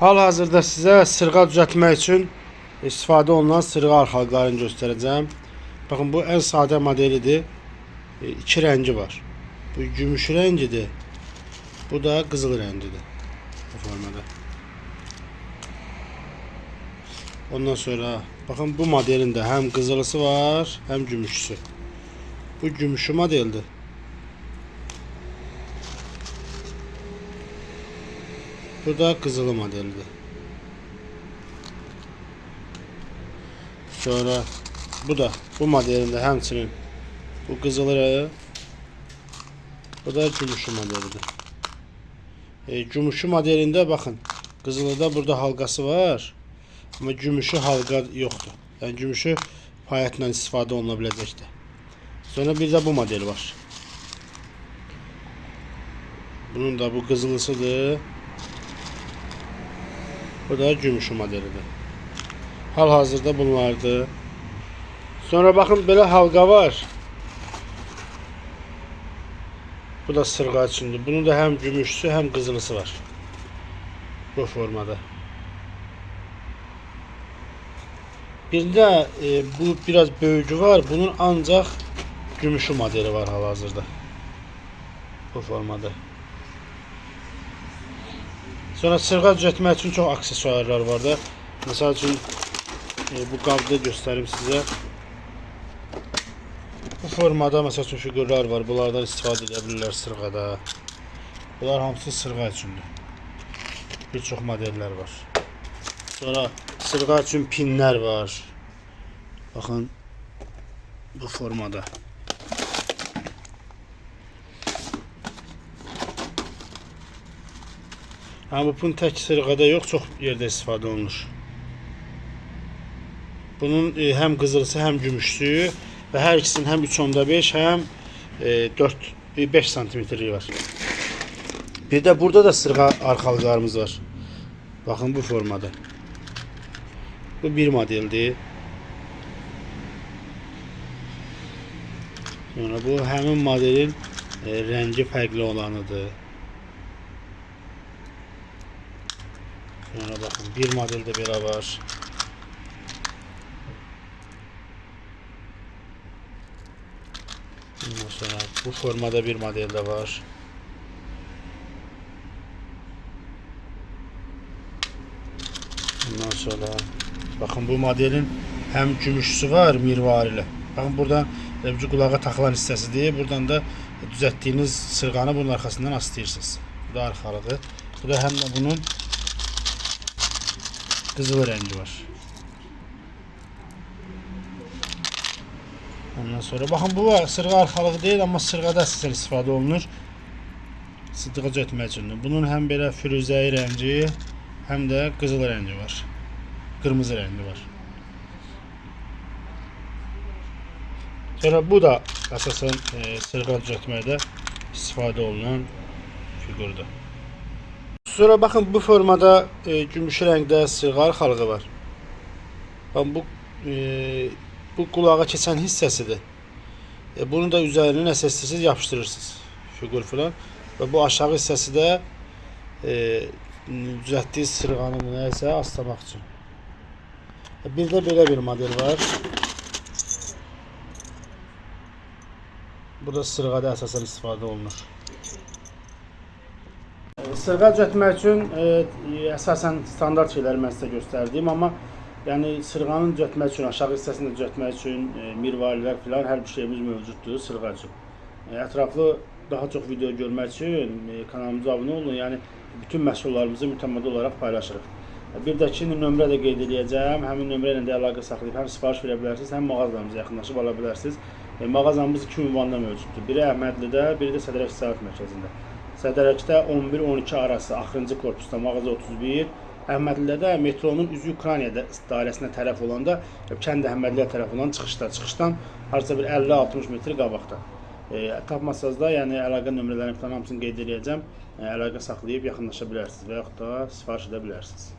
Hal-hazırda sizə sırğa düzəltmək üçün istifadə olunan sırğa arxalıqlarını göstərəcəm. Baxın, bu ən sadə modelidir. İki rəngi var. Bu gümüş rəngidir. Bu da qızıl rəngidir. Bu formada. Ondan sonra baxın, bu modelin də həm qızılısı var, həm gümüşsü. Bu gümüşü modeldir. Bu da qızılı modelidir. Sonra bu modelinde həmçinin bu qızılı, bu da gümüşü modelidir. Gümüşü modelinde baxın, qızılıda burada halqası var, amma gümüşü halqa yoxdur. Yəni gümüşü payətlə istifadə oluna biləcəkdir. Sonra bir də bu model var. Bunun da bu qızılısıdır. Bu da gümüşü modelidir. Hal-hazırda bunlardır. Sonra baxın, belə halqa var. Bu da sırğa üçündür. Bunun da həm gümüşsü, həm qızılısı var. Bu formada. Bir də bu biraz böyücü var. Bunun ancaq gümüşü modeli var hal-hazırda. Bu formada. Sonra sırğa düzəltmək üçün çox aksesuarlar var da. Məsəl üçün bu qabda göstərim sizə. Bu formada məsəl üçün figürlər var. Bunlardan istifadə edə bilirlər sırğada. Bunlar hamısı sırğa üçündür. Bir çox modellər var. Sonra sırğa üçün pinlər var. Baxın, bu formada. Amma bu tək sırğada yox, çox yerdə istifadə olunur. Bunun həm qızılısı, həm gümüşlüyü və hər ikisinin həm 3.5, həm 5 santimetrliyi var. Bir də burada da sırğa arxalıqlarımız var. Baxın, bu formada. Bu bir modeldir. Sonra bu həmin modelin rəngi fərqli olanıdır. Sonra bakın, bir modelde belə var. Ondan sonra bu formada bir modelde var. Ondan sonra bakın, bu modelin hem gümüşsü var, mirvarili. Bakın, buradan bu qulağa taxılan hissəsidir. Buradan da düzəltdiyiniz sırğanı bunun arxasından astırsınız. Bu da arxalığı. Bu da hem de bunun qızılı rəngi var. Ondan sonra baxın, bu sırğa arxalığı deyil, amma sırğada əsasən istifadə olunur. Sırğa düzəltmək üçün. Bunun həm belə firuzəyi rəngi, həm də qızıl rəngi var. Qırmızı rəngi var. Sonra bu da əsasən sırğa düzəltməkdə istifadə olunan figurdur. Sonra bakın, bu formada gümüş rəngdə sırğa arxalığı var. Bakın, bu qulağa keçən hissəsidir. Bunu da üzərinə nəsə istəyirsiniz yapışdırırsınız. Figur falan. Və bu aşağı hissəsi də düzəltdiyi sırğanı nəsə aslamaq üçün. Bir də belə bir model var. Bu da sırğada əsasən istifadə olunur. Sırğa düzəltmək üçün əsasən standart şeyləri mən sizə göstərdim, amma yəni sırğanın düzəltmək üçün, aşağı hissəsini düzəltmək üçün mirvarilər filan hər bir şeyimiz mövcuddur sırğa üçün. Ətraflı daha çox video görmək üçün kanalımıza abunə olun. Yəni bütün məhsullarımızı mütəmmədi olaraq paylaşırıq. Bir də ki, nömrə də qeyd edəcəm. Həmin nömrə ilə də əlaqə saxlayıb həm sifariş verə bilərsiniz, həm mağazalarımıza yaxınlaşıb ala bilərsiniz. Mağazamız 2 ünvanda mövcuddur. Biri Əhmədlidə, biri də Sədərək İstirahət Mərkəzində. Sədərəkdə 11-12 arası axırıncı korpusda mağaza 31, Əhmədlidə də metronun üzü Ukrayna dairəsinə tərəf olanda, kənd Əhmədliyə tərəf olan çıxışdan harca bir 50-60 metr qabaqda. Tapmasanız da, yəni əlaqə nömrələrini falan hamısını qeyd edəcəm. Əlaqə saxlayıb yaxınlaşa bilərsiniz və yaxud da sifariş edə bilərsiniz.